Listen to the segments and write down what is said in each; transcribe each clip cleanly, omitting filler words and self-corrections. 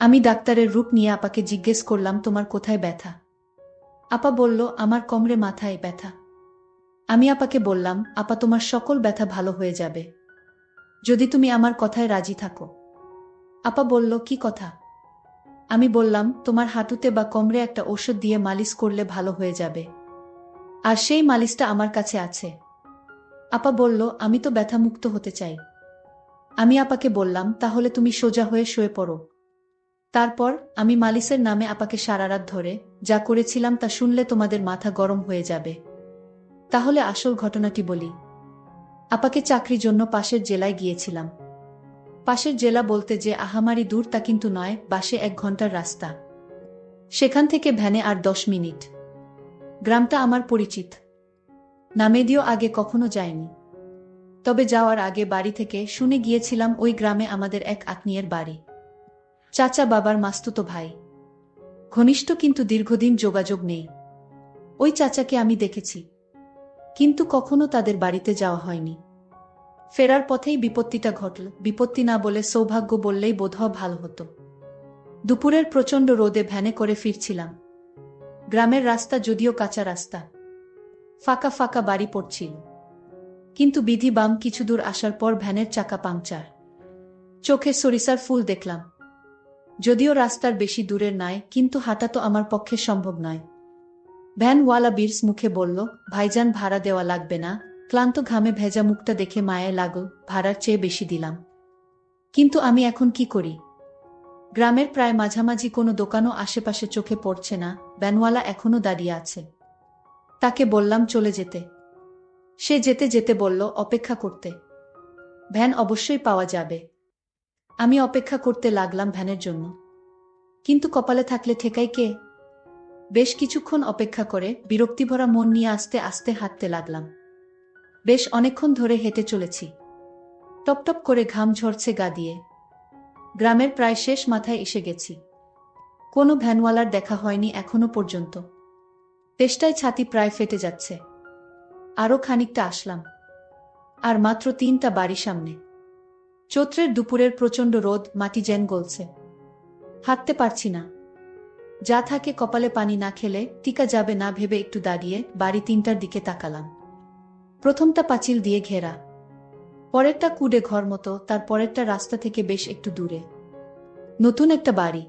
আমি ডাক্তারের রূপ নিয়ে আপাকে জিজ্ঞেস করলাম, তোমার কোথায় ব্যথা? আপা বলল, আমার কোমরে মাথায় ব্যথা। আমি আপাকে বললাম, আপা তোমার সকল ব্যথা ভালো হয়ে যাবে যদি তুমি আমার কথায় রাজি থাকো। আপা বলল, কি কথা? আমি বললাম, তোমার হাঁটুতে বা কোমরে একটা ওষুধ দিয়ে মালিশ করলে ভালো হয়ে যাবে, আর সেই মালিশটা আমার কাছে আছে। আপা বলল, আমি তো ব্যথামুক্ত হতে চাই। আমি আপাকে বললাম, তাহলে তুমি সোজা হয়ে শুয়ে পড়ো। তারপর আমি মালিশের নামে আপাকে সারারাত ধরে যা করেছিলাম তা শুনলে তোমাদের মাথা গরম হয়ে যাবে। তাহলে আসল ঘটনাটি বলি। আপাকে চাকরির জন্য পাশের জেলায় গিয়েছিলাম। পাশের জেলা বলতে যে আহামারি দূর তা কিন্তু নয়, বাসে 1 ঘন্টার রাস্তা। সেখান থেকে ভ্যানে আর 10 মিনিট। গ্রামটা আমার পরিচিত, নামেদিও আগে কখনো যায়নি। তবে যাওয়ার আগে বাড়ি থেকে শুনে গিয়েছিলাম ওই গ্রামে আমাদের এক আত্মীয়ের বাড়ি, চাচা বাবার মাস্তুতো ভাই। ঘনিষ্ঠ কিন্তু দীর্ঘদিন যোগাযোগ নেই। ওই চাচাকে আমি দেখেছি, কিন্তু কখনো তাদের বাড়িতে যাওয়া হয়নি। ফেরার পথেই বিপত্তিটা ঘটল। বিপত্তি না বলে সৌভাগ্য বললেই বোধহয় ভালো হতো। দুপুরের প্রচণ্ড রোদে ভ্যানে করে ফিরছিলাম। গ্রামের রাস্তা যদিও কাঁচা রাস্তা, ফাঁকা ফাঁকা বাড়ি পড়ছিল, কিন্তু বিধি বাম কিছু দূর আসার পর ভ্যানের চাকা পাংচার। চোখে সরিষার ফুল দেখলাম। যদিও রাস্তার বেশি দূরের নয়, কিন্তু হাঁটা তো আমার পক্ষে সম্ভব নয়। ভ্যানওয়ালা বিরস মুখে বলল, ভাইজান ভাড়া দেওয়া লাগবে না। ক্লান্ত ঘামে ভেজা মুখটা দেখে মায়ায় লাগল। ভাড়ার চেয়ে বেশি দিলাম, কিন্তু আমি এখন কি করি? গ্রামের প্রায় মাঝামাঝি কোনো দোকানও আশেপাশে চোখে পড়ছে না। ভ্যানওয়ালা এখনো দাঁড়িয়ে আছে। তাকে বললাম চলে যেতে। সে যেতে যেতে বলল, অপেক্ষা করতে। ভ্যান অবশ্যই পাওয়া যাবে। আমি অপেক্ষা করতে লাগলাম ভ্যানের জন্য, কিন্তু কপালে থাকলে ঠেকাই কে? বেশ কিছুক্ষণ অপেক্ষা করে বিরক্তিভরা মন নিয়ে আস্তে আস্তে হাঁটতে লাগলাম। বেশ অনেকক্ষণ ধরে হেঁটে চলেছি। টপটপ করে ঘাম ঝরছে গা দিয়ে। গ্রামের প্রায় শেষ মাথায় এসে গেছি। কোনো ভ্যানওয়ালার দেখা হয়নি এখনো পর্যন্ত। তেষ্টায় ছাতি প্রায় ফেটে যাচ্ছে। আরও খানিকটা আসলাম, আর মাত্র 3টা বাড়ি সামনে। চৈত্রের দুপুরের প্রচণ্ড রোদ, মাটি যেন গলছে। হাঁটতে পারছি না। যা থাকে কপালে পানি না খেলে টিকা যাবে না ভেবে একটু দাঁড়িয়ে বাড়ি 3টার দিকে তাকালাম। প্রথমটা পাঁচিল দিয়ে ঘেরা, পরেরটা কুডে ঘর মতো, তার পরেরটা রাস্তা থেকে বেশ একটু দূরে। নতুন একটা বাড়ি,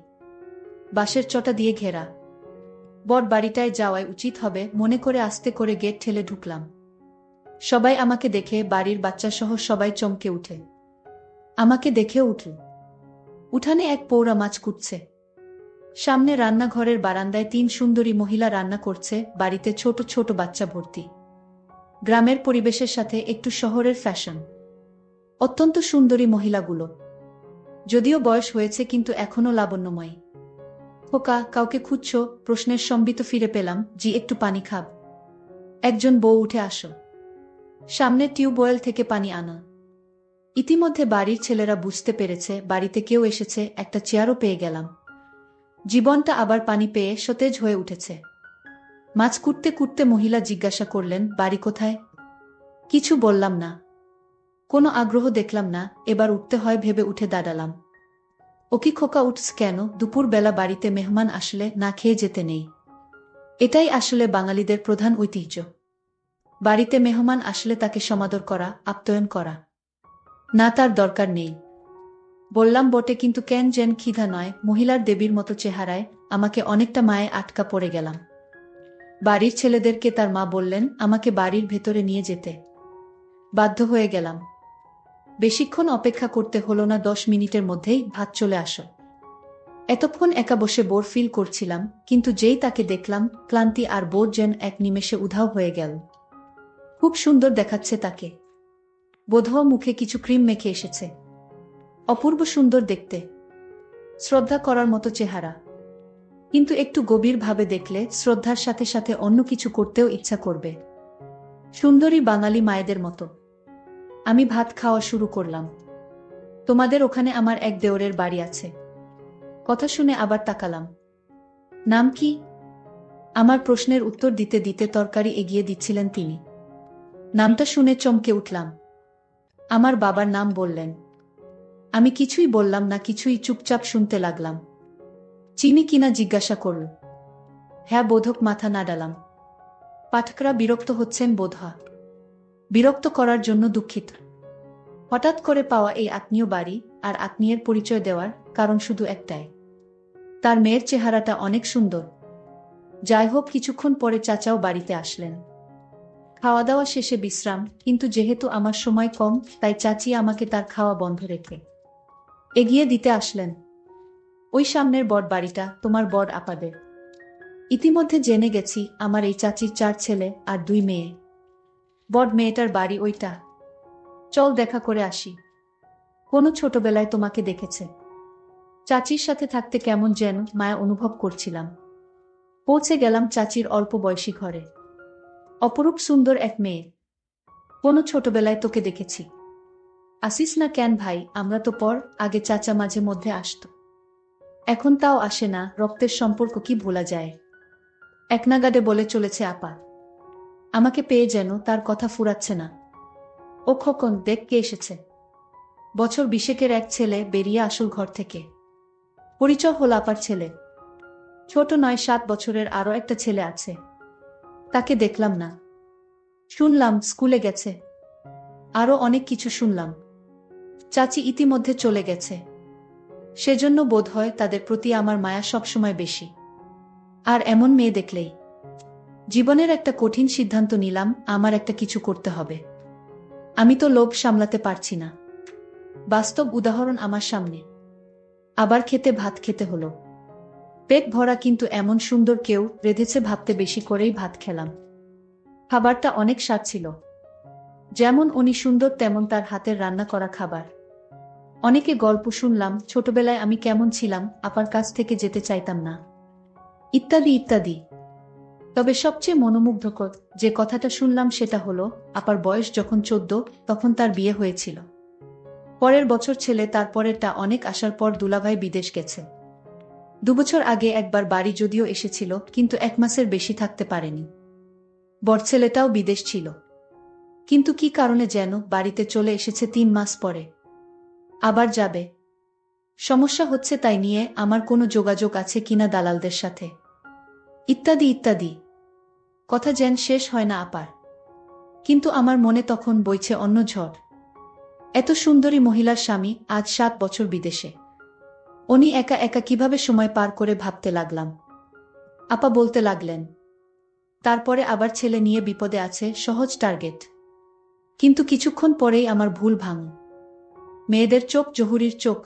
বাঁশের চটা দিয়ে ঘেরা। বট বাড়িটায় যাওয়াই উচিত হবে মনে করে আস্তে করে গেট ঠেলে ঢুকলাম। সবাই আমাকে দেখে, বাড়ির বাচ্চাসহ সবাই চমকে উঠে। আমাকে দেখেও উঠল। উঠানে এক পৌরা মাছ কুটছে। সামনে রান্নাঘরের বারান্দায় 3 সুন্দরী মহিলা রান্না করছে। বাড়িতে ছোট ছোট বাচ্চা ভর্তি। গ্রামের পরিবেশের সাথে একটু শহরের ফ্যাশন। অত্যন্ত সুন্দরী মহিলাগুলো, যদিও বয়স হয়েছে কিন্তু এখনো লাবণ্যময়ী। খোকা, কাউকে খুঁজছো? প্রশ্নের সম্বিত ফিরে পেলাম। জি, একটু পানি খাব। একজন বউ, উঠে আসো। সামনে টিউবওয়েল থেকে পানি আনা। ইতিমধ্যে বাড়ির ছেলেরা বুঝতে পেরেছে বাড়িতে কেউ এসেছে। একটা চেয়ারও পেয়ে গেলাম। জীবনটা আবার পানি পেয়ে সতেজ হয়ে উঠেছে। মাছ কুটতে কুটতে মহিলা জিজ্ঞাসা করলেন, বাড়ি কোথায়? কিছু বললাম না। কোনো আগ্রহ দেখলাম না। এবার উঠতে হয় ভেবে উঠে দাঁড়ালাম। ও কি খোকা, উঠস কেন? দুপুর বেলা বাড়িতে মেহমান আসলে না খেয়ে যেতে নেই। এটাই আসলে বাঙালিদের প্রধান ঐতিহ্য। বাড়িতে মেহমান আসলে তাকে সমাদর করা, আপ্যায়ন করা। না, তার দরকার নেই। বললাম বটে, কিন্তু কেন যেন ক্ষিধা নয়। মহিলার দেবীর মতো চেহারায় আমাকে অনেকটা মায়ে আটকা পড়ে গেলাম। বাড়ির ছেলেদেরকে তার মা বললেন আমাকে বাড়ির ভেতরে নিয়ে যেতে। বাধ্য হয়ে গেলাম। বেশিক্ষণ অপেক্ষা করতে হলো না, 10 মিনিটের মধ্যেই ভাত চলে আসো। এতক্ষণ একা বসে বোর ফিল করছিলাম, কিন্তু যেই তাকে দেখলাম, ক্লান্তি আর বোর যেন এক নিমেষে উধাও হয়ে গেল। খুব সুন্দর দেখাচ্ছে তাকে। বোধহয় মুখে কিছু ক্রিম মেখে এসেছে। অপূর্ব সুন্দর দেখতে, শ্রদ্ধা করার মতো চেহারা। কিন্তু একটু গভীরভাবে দেখলে শ্রদ্ধার সাথে সাথে অন্য কিছু করতেও ইচ্ছা করবে। সুন্দরী বাঙালি মায়েদের মতো। আমি ভাত খাওয়া শুরু করলাম। তোমাদের ওখানে আমার এক দেওরের বাড়ি আছে। কথা শুনে আবার তাকালাম। নাম কি? আমার প্রশ্নের উত্তর দিতে দিতে তরকারি এগিয়ে দিচ্ছিলেন তিনি। নামটা শুনে চমকে উঠলাম। আমার বাবার নাম বললেন। আমি কিছুই বললাম না, কিছুই চুপচাপ শুনতে লাগলাম। চিনি কিনা জিজ্ঞাসা করল। হ্যাঁ বোধক মাথা নাড়ালাম। পাঠকরা বিরক্ত হচ্ছেন বোধহয়। বিরক্ত করার জন্য দুঃখিত। হঠাৎ করে পাওয়া এই আত্মীয় বাড়ি আর আত্মীয়ের পরিচয় দেওয়ার কারণ শুধু একটাই, তার মেয়ের চেহারাটা অনেক সুন্দর। যাই হোক, কিছুক্ষণ পরে চাচাও বাড়িতে আসলেন। খাওয়া দাওয়া শেষে বিশ্রাম, কিন্তু যেহেতু আমার সময় কম তাই চাচি আমাকে তার খাওয়া বন্ধ রেখে এগিয়ে দিতে আসলেন। ওই সামনের বড় বাড়িটা তোমার বড় আপাদের। ইতিমধ্যে জেনে গেছি আমার এই চাচির 4 ছেলে আর 2 মেয়ে। বড় মেয়েটার বাড়ি ওইটা। চল দেখা করে আসি। কোনো ছোটবেলায় তোমাকে দেখেছে। চাচির সাথে থাকতে কেমন যেন মায়া অনুভব করছিলাম। পৌঁছে গেলাম চাচির অল্প বয়সী ঘরে। অপরূপ সুন্দর এক মেয়ে। কোনো ছোটবেলায় তোকে দেখেছি। আসিস না কেন ভাই? আমরা তো পর আগে চাচা মাঝে মধ্যে আসতো, এখন তাও আসে না। রক্তের সম্পর্ক কি ভোলা যায়? একনাগাড়ে বলে চলেছে আপা। আমাকে পেয়ে যেন তার কথা ফুরাচ্ছে না। ও খোকন, দেখ কে এসেছে। বছর 20 এক ছেলে বেরিয়ে আসল ঘর থেকে। পরিচয় হল আপার ছেলে। ছোট নয়, 7 বছরের আরো একটা ছেলে আছে। তাকে দেখলাম না। শুনলাম স্কুলে গেছে। আরো অনেক কিছু শুনলাম। চাচি ইতিমধ্যে চলে গেছে, সেজন্য বোধহয় তাদের প্রতি আমার মায়া সবসময় বেশি। আর এমন মেয়ে দেখলেই জীবনের একটা কঠিন সিদ্ধান্ত নিলাম, আমার একটা কিছু করতে হবে। আমি তো লোভ সামলাতে পারছি না। বাস্তব উদাহরণ আমার সামনে। আবার খেতে ভাত খেতে হলো। পেট ভরা, কিন্তু এমন সুন্দর কেউ রেঁধেছে ভাবতে বেশি করেই ভাত খেলাম। খাবারটা অনেক স্বাদ ছিল। যেমন উনি সুন্দর তেমন তার হাতের রান্না করা খাবার। অনেকে গল্প শুনলাম, ছোটবেলায় আমি কেমন ছিলাম, আপার কাছ থেকে যেতে চাইতাম না, ইত্যাদি ইত্যাদি। তবে সবচেয়ে মনোমুগ্ধকর যে কথাটা শুনলাম সেটা হলো, আপার বয়স যখন 14 তখন তার বিয়ে হয়েছিল। পরের বছর ছেলে, তারপরেরটা অনেক আসার পর দুলাভাই বিদেশ গেছে। 2 বছর আগে একবার বাড়ি যদিও এসেছিল, কিন্তু 1 মাসের বেশি থাকতে পারেনি। বড় ছেলেটাও বিদেশ ছিল, কিন্তু কি কারণে যেন বাড়িতে চলে এসেছে 3 মাস পরে। আবার যাবে। সমস্যা হচ্ছে তাই নিয়ে আমার কোনো যোগাযোগ আছে কিনা দালালদের সাথে, ইত্যাদি ইত্যাদি। কথা যেন শেষ হয় না আপার। কিন্তু আমার মনে তখন বইছে অন্য ঝড়। এত সুন্দরী মহিলার স্বামী আজ 7 বছর বিদেশে। উনি একা একা কিভাবে সময় পার করে ভাবতে লাগলাম। আপা বলতে লাগলেন, তারপরে আবার ছেলে নিয়ে বিপদে আছে, সহজ টার্গেট। কিন্তু কিছুক্ষণ পরেই আমার ভুল ভাঙল। মেয়েদের চোখ জহুরির চোখ।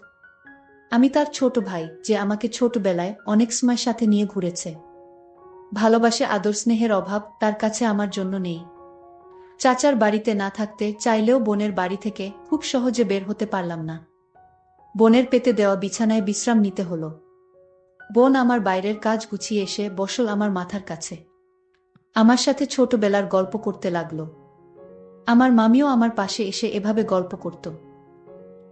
আমি তার ছোট ভাই, যে আমাকে ছোটবেলায় অনেক সময় সাথে নিয়ে ঘুরেছে। ভালোবাসে, আদর স্নেহের অভাব তার কাছে আমার জন্য নেই। চাচার বাড়িতে না থাকতে চাইলেও বোনের বাড়ি থেকে খুব সহজে বের হতে পারলাম না। বোনের পেতে দেওয়া বিছানায় বিশ্রাম নিতে হলো। বোন আমার বাইরের কাজ গুছিয়ে এসে বসল আমার মাথার কাছে। আমার সাথে ছোটবেলার গল্প করতে লাগলো। আমার মামিও আমার পাশে এসে এভাবে গল্প করত।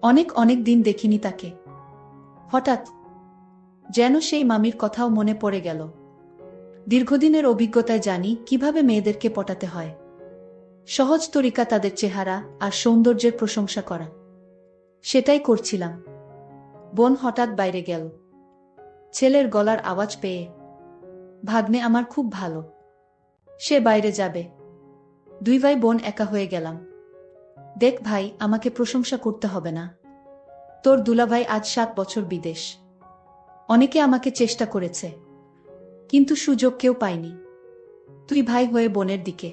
অনেক অনেক দিন দেখিনি তাকে। হঠাৎ যেন সেই মামির কথাও মনে পড়ে গেল। দীর্ঘদিনের অভিজ্ঞতায় জানি কিভাবে মেয়েদেরকে পটাতে হয়। সহজ তরিকা তাদের চেহারা আর সৌন্দর্যের প্রশংসা করা। সেটাই করছিলাম। বোন হঠাৎ বাইরে গেল। ছেলের গলার আওয়াজ পেয়ে। ভাগ্নে আমার খুব ভালো, সে বাইরে যাবে। 2 ভাই বোন একা হয়ে গেলাম। দেখ ভাই, আমাকে প্রশংসা করতে হবে না। তোর দুলাভাই আজ 7 বছর বিদেশ। অনেকে আমাকে চেষ্টা করেছে, কিন্তু সুযোগ কেউ পায়নি। তুই ভাই হয়ে বোনের দিকে।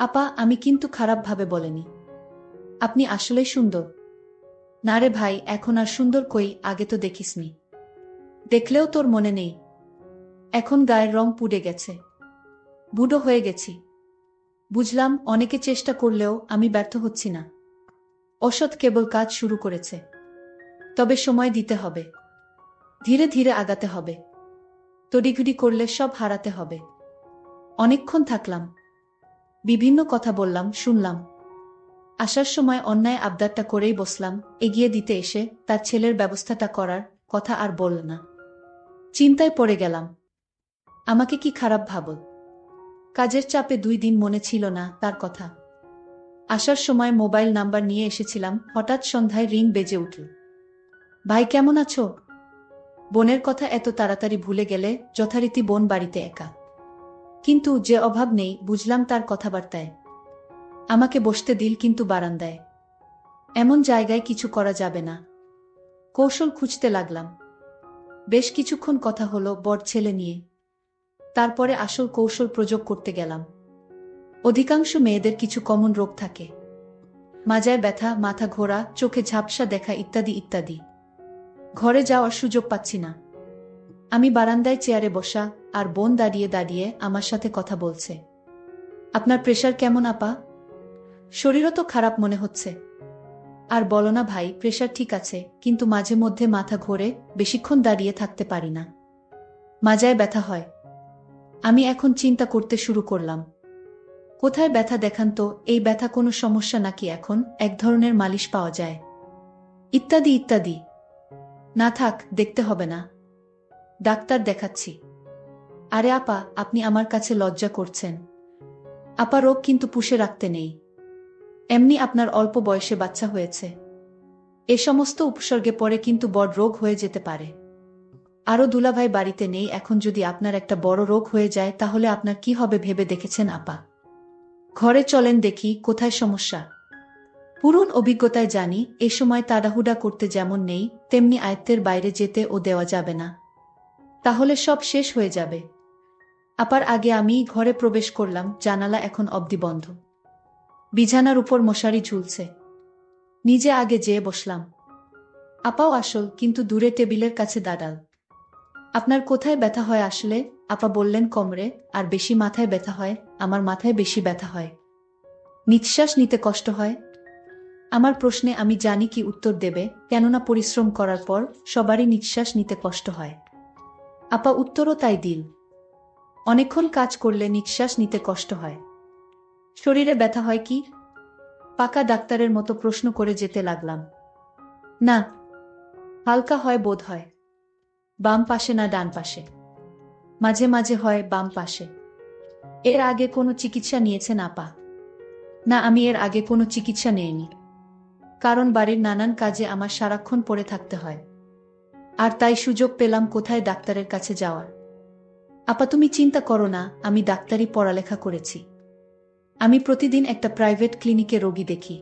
আপা, আমি কিন্তু খারাপভাবে বলেনি। আপনি আসলেই সুন্দর। না রে ভাই, এখন আর সুন্দর কই, আগে তো দেখিসনি। দেখলেও তোর মনে নেই। এখন গায়ের রং পুড়ে গেছে, বুড়ো হয়ে গেছি। বুঝলাম, অনেকে চেষ্টা করলেও আমি ব্যর্থ হচ্ছি না। অসৎ কেবল কাজ শুরু করেছে। তবে সময় দিতে হবে, ধীরে ধীরে আগাতে হবে। তড়িঘড়ি করলে সব হারাতে হবে। অনেকক্ষণ থাকলাম, বিভিন্ন কথা বললাম, শুনলাম। আসার সময় অন্যায় আবদারটা করেই বসলাম। এগিয়ে দিতে এসে তার ছেলের ব্যবস্থাটা করার কথা আর বলল না। চিন্তায় পড়ে গেলাম। আমাকে কি খারাপ ভাবল? কাজের চাপে 2 দিন মনে ছিল না তার কথা। আসার সময় মোবাইল নাম্বার নিয়ে এসেছিলাম, হঠাৎ সন্ধ্যায় রিং বেজে উঠল। ভাই কেমন আছো? বোনের কথা এত তাড়াতাড়ি ভুলে গেলে? যথারীতি বোন বাড়িতে একা। কিন্তু যে অভাব নেই বুঝলাম তার কথাবার্তায়। আমাকে বসতে দিল কিন্তু বারান্দায়। এমন জায়গায় কিছু করা যাবে না। কৌশল খুঁজতে লাগলাম। বেশ কিছুক্ষণ কথা হলো বড় ছেলে নিয়ে। তারপরে আসল কৌশল প্রয়োগ করতে গেলাম। অধিকাংশ মেয়েদের কিছু কমন রোগ থাকে। মাজায় ব্যথা, মাথা ঘোরা, চোখে ঝাপসা দেখা ইত্যাদি ইত্যাদি। ঘরে যাওয়ার সুযোগ পাচ্ছি না। আমি বারান্দায় চেয়ারে বসা, আর বোন দাঁড়িয়ে দাঁড়িয়ে আমার সাথে কথা বলছে। আপনার প্রেশার কেমন আপা? শরীরও তো খারাপ মনে হচ্ছে। আর বলো না ভাই, প্রেশার ঠিক আছে, কিন্তু মাঝে মধ্যে মাথা ঘোরে, বেশিক্ষণ দাঁড়িয়ে থাকতে পারি না, মাজায় ব্যথা হয়। আমি এখন চিন্তা করতে শুরু করলাম। কোথায় ব্যথা দেখান তো, এই ব্যথা কোনো সমস্যা নাকি এখন এক ধরনের মালিশ পাওয়া যায়, ইত্যাদি ইত্যাদি। না থাক, দেখতে হবে না, ডাক্তার দেখাচ্ছি। আরে আপা, আপনি আমার কাছে লজ্জা করছেন। আপা, রোগ কিন্তু পুষে রাখতে নেই। এমনি আপনার অল্প বয়সে বাচ্চা হয়েছে। এ সমস্ত উপসর্গে পরে কিন্তু বড় রোগ হয়ে যেতে পারে। আরও দুলাভাই বাড়িতে নেই, এখন যদি আপনার একটা বড় রোগ হয়ে যায় তাহলে আপনার কি হবে ভেবে দেখেছেন আপা? ঘরে চলেন দেখি কোথায় সমস্যা। পুরন অভিজ্ঞতায় জানি এ সময় তাড়াহুড়া করতে যেমন নেই, তেমনি আয়ত্তের বাইরে যেতে ও দেওয়া যাবে না, তাহলে সব শেষ হয়ে যাবে। আপার আগে আমি ঘরে প্রবেশ করলাম। জানালা এখন অবধি বন্ধ। বিছানার উপর মশারি ঝুলছে। নিজে আগে যেয়ে বসলাম। আপাও আসল, কিন্তু দূরে টেবিলের কাছে দাঁড়াল। আপনার কোথায় ব্যথা হয় আসলে? আপা বললেন কোমরে, আর বেশি মাথায় ব্যথা হয়। আমার মাথায় বেশি ব্যথা হয়। নিঃশ্বাস নিতে কষ্ট হয়। আমার প্রশ্নে আমি জানি কি উত্তর দেবে, কেননা পরিশ্রম করার পর সবারই নিঃশ্বাস নিতে কষ্ট হয়। আপা উত্তরও তাই দিল। অনেকক্ষণ কাজ করলে নিঃশ্বাস নিতে কষ্ট হয়। শরীরে ব্যথা হয় কি? পাকা ডাক্তারের মতো প্রশ্ন করে যেতে লাগলাম। না, হালকা হয় বোধ হয়। বাম পাশে না ডান পাশে? মাঝে মাঝে হয় বাম পাশে। এর আগে কোনো চিকিৎসা নিয়েছেন আপা? না, আমি এর আগে কোনো চিকিৎসা নেইনি। কারণ বাড়ির নানান কাজে আমার সারাক্ষণ পড়ে থাকতে হয়। আর তাই সুযোগ পেলাম কোথায় ডাক্তারের কাছে যাওয়ার। আপা তুমি চিন্তা করো না, আমি ডাক্তারি পড়ালেখা করেছি। আমি প্রতিদিন একটা প্রাইভেট ক্লিনিকে রোগী দেখি।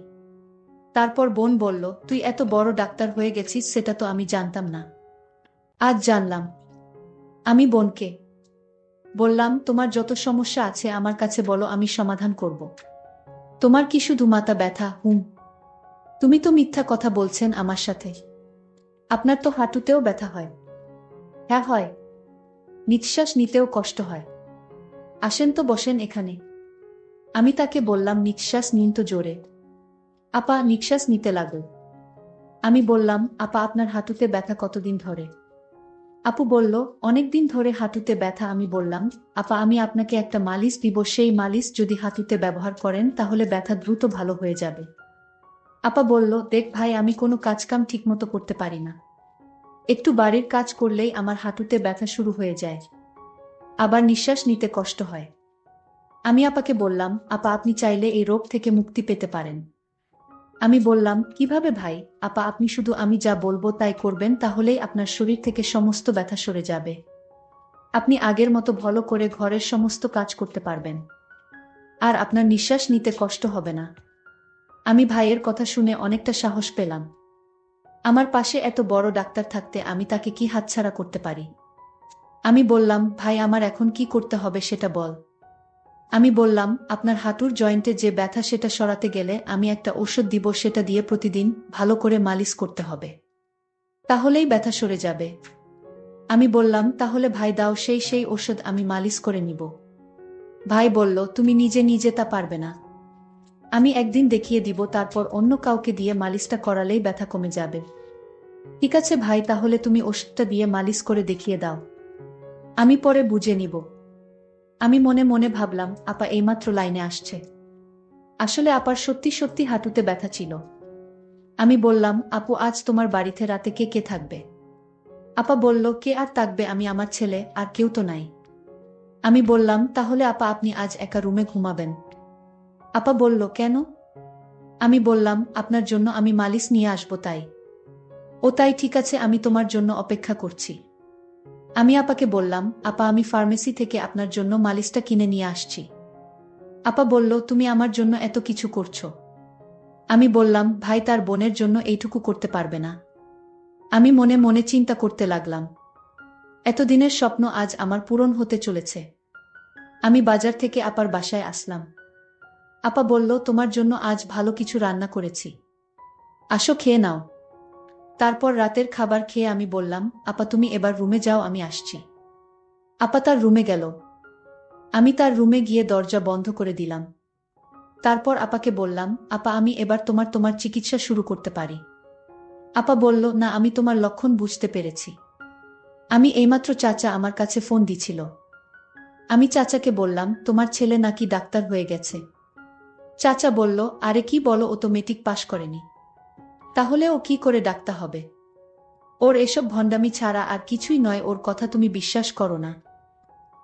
তারপর বোন বলল, তুই এত বড় ডাক্তার হয়ে গেছিস, সেটা তো আমি জানতাম না। আজ জানলাম। আমি বোনকে বললাম, তোমার যত সমস্যা আছে আমার কাছে বলো, আমি সমাধান করব। তোমার কি শুধু মাথা ব্যথা? তুমি তো মিথ্যা কথা বলছেন আমার সাথে। আপনার তো হাঁটুতেও ব্যথা হয়। হ্যাঁ হয়। নিঃশ্বাস নিতেও কষ্ট হয়। আসেন তো বসেন এখানে। আমি তাকে বললাম, নিঃশ্বাস নিন তো জোরে। আপা নিঃশ্বাস নিতে লাগল। আমি বললাম, আপা আপনার হাঁটুতে ব্যথা কতদিন ধরে? আপু বলল, অনেকদিন ধরে হাঁটুতে ব্যথা। আমি বললাম, আপা আমি আপনাকে একটা মালিশ দিব, সেই মালিশ যদি হাঁটুতে ব্যবহার করেন তাহলে ব্যথা দ্রুত ভালো হয়ে যাবে। আপা বলল, দেখ ভাই, আমি কোনো কাজকাম ঠিকমতো করতে পারি না। একটু বাড়ির কাজ করলেই আমার হাঁটুতে ব্যথা শুরু হয়ে যায়। আবার নিঃশ্বাস নিতে কষ্ট হয়। আমি আপাকে বললাম, আপা আপনি চাইলে এই রোগ থেকে মুক্তি পেতে পারেন। আমি বললাম, কিভাবে ভাই? আপা আপনি শুধু আমি যা বলবো তাই করবেন, তাহলেই আপনার শরীর থেকে সমস্ত ব্যথা সরে যাবে। আপনি আগের মতো ভালো করে ঘরের সমস্ত কাজ করতে পারবেন। আর আপনার নিঃশ্বাস নিতে কষ্ট হবে না। আমি ভাইয়ের কথা শুনে অনেকটা সাহস পেলাম। আমার পাশে এত বড় ডাক্তার থাকতে আমি তাকে কি হাতছাড়া করতে পারি? আমি বললাম, ভাই আমার এখন কি করতে হবে সেটা বল। আমি বললাম, আপনার হাঁটুর জয়েন্টে যে ব্যথা সেটা সরাতে গেলে আমি একটা ঔষধ দিব, সেটা দিয়ে প্রতিদিন ভালো করে মালিশ করতে হবে, তাহলেই ব্যথা সরে যাবে। আমি বললাম, তাহলে ভাই দাও সেই ঔষধ, আমি মালিশ করে নিব। ভাই বলল, তুমি নিজে নিজে তা পারবে না। আমি একদিন দেখিয়ে দিব, তারপর অন্য কাউকে দিয়ে মালিশটা করালেই ব্যথা কমে যাবে। ঠিক আছে ভাই, তাহলে তুমি ওষুধটা দিয়ে মালিশ করে দেখিয়ে দাও, আমি পরে বুঝে নিব। আমি মনে মনে ভাবলাম, আপা এইমাত্র লাইনে আসছে। আসলে আপার সত্যি সত্যি হাঁটুতে ব্যথা ছিল। আমি বললাম, আপু আজ তোমার বাড়িতে রাতে কে কে থাকবে? আপা বলল, কে আর থাকবে, আমি আমার ছেলে, আর কেউ তো নাই। আমি বললাম, তাহলে আপা আপনি আজ একা রুমে ঘুমাবেন? আপা বলল, কেন? আমি বললাম, আপনার জন্য আমি মালিশ নিয়ে আসবো তাই। ও তাই, ঠিক আছে, আমি তোমার জন্য অপেক্ষা করছি। আমি আপাকে বললাম, আপা আমি ফার্মেসি থেকে আপনার জন্য মালিশটা কিনে নিয়ে আসছি। আপা বলল, তুমি আমার জন্য এত কিছু করছো। আমি বললাম, ভাই তার বোনের জন্য এইটুকু করতে পারবে না। আমি মনে মনে চিন্তা করতে লাগলাম, এতদিনের স্বপ্ন আজ আমার পূরণ হতে চলেছে। আমি বাজার থেকে আপার বাসায় আসলাম। আপা বলল, তোমার জন্য আজ ভালো কিছু রান্না করেছি, আসো খেয়ে নাও। তারপর রাতের খাবার খেয়ে আমি বললাম, আপা তুমি এবার রুমে যাও, আমি আসছি। আপা তার রুমে গেল। আমি তার রুমে গিয়ে দরজা বন্ধ করে দিলাম। তারপর আপাকে বললাম, আপা আমি এবার তোমার চিকিৎসা শুরু করতে পারি। আপা বলল, না আমি তোমার লক্ষণ বুঝতে পেরেছি। আমি এইমাত্র চাচা আমার কাছে ফোন দিছিল। আমি চাচাকে বললাম, তোমার ছেলে নাকি ডাক্তার হয়ে গেছে। চাচা বলল, আরে কি বলো, ও তো মেট্রিক পাশ করেনি, তাহলে ও কি করে ডাক্তার হবে? ওর এসব ভণ্ডামি ছাড়া আর কিছুই নয়, ওর কথা তুমি বিশ্বাস করো না।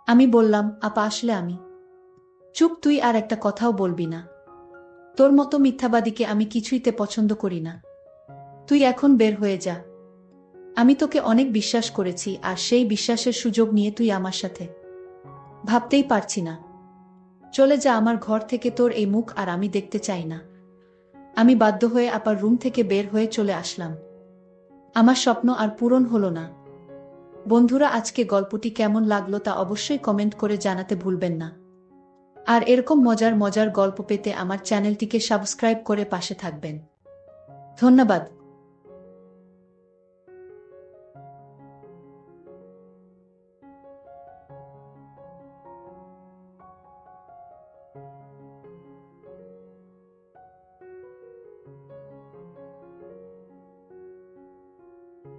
আমি বললাম, আপা আসলে আমি। চুপ, তুই আর একটা কথাও বলবি না। তোর মতো মিথ্যাবাদীকে আমি কিছুইতে পছন্দ করি না। তুই এখন বের হয়ে যা। আমি তোকে অনেক বিশ্বাস করেছি, আর সেই বিশ্বাসের সুযোগ নিয়ে তুই আমার সাথে। ভাবতেই পারছি না। চলে যা আমার ঘর থেকে, তোর এই মুখ আর আমি দেখতে চাই না। আমি বাধ্য হয়ে আপার রুম থেকে বের হয়ে চলে আসলাম। আমার স্বপ্ন আর পূরণ হলো না। বন্ধুরা, আজকে গল্পটি কেমন লাগলো তা অবশ্যই কমেন্ট করে জানাতে ভুলবেন না। আর এরকম মজার মজার গল্প পেতে আমার চ্যানেলটিকে সাবস্ক্রাইব করে পাশে থাকবেন। ধন্যবাদ।